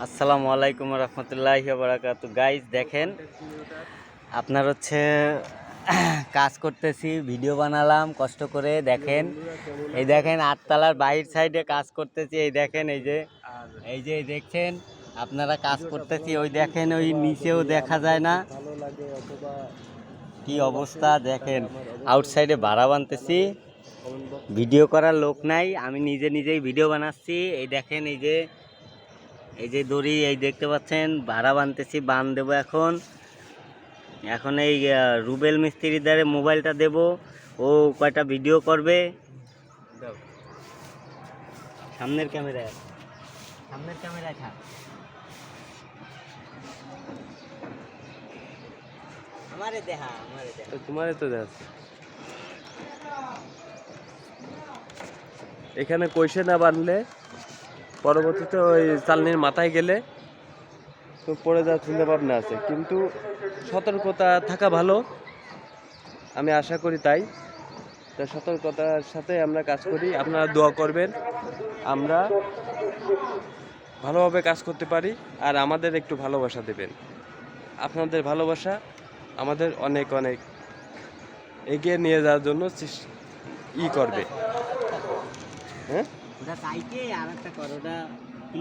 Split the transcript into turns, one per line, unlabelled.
আসসালামু আলাইকুম রহমতুল্লাহি ওয়া বারাকাতুহু। গাইজ দেখেন, আপনার হচ্ছে কাজ করতেছি, ভিডিও বানালাম কষ্ট করে। দেখেন, এই দেখেন আটতলার বাহির সাইডে কাজ করতেছি। এই দেখেন, এই যে দেখছেন আপনারা কাজ করতেছি। ওই দেখেন, ওই নিচেও দেখা যায় না কি অবস্থা। দেখেন আউটসাইডে ভাড়া বানতেছি, ভিডিও করার লোক নাই, আমি নিজেই ভিডিও বানাচ্ছি। এই দেখেন, এই যে দড়ি এই দেখতে পাচ্ছেন, ভাড়া বানতেছি, বান দেবো এখন। এই রুবেল মিস্ত্রির দ্বারে মোবাইলটা দেব, ও কয়টা ভিডিও করবে। সামনের ক্যামেরায় থাক। আমারে দেখা
তোমারে তো দেখ। এখানে কইসে না বানলে পরবর্তীতে ওই চালনির মাথায় গেলে তো পড়ে যাওয়ার চিন্তা ভাবনা আছে, কিন্তু সতর্কতা থাকা ভালো, আমি আশা করি তাই। তো সতর্কতার সাথে আমরা কাজ করি। আপনারা দোয়া করবেন আমরা ভালোভাবে কাজ করতে পারি, আর আমাদের একটু ভালোবাসা দেবেন। আপনাদের ভালোবাসা আমাদের অনেক অনেক এগিয়ে নিয়ে যাওয়ার জন্য করবে। হ্যাঁ,
ওটা চাইতে আর একটা করোটা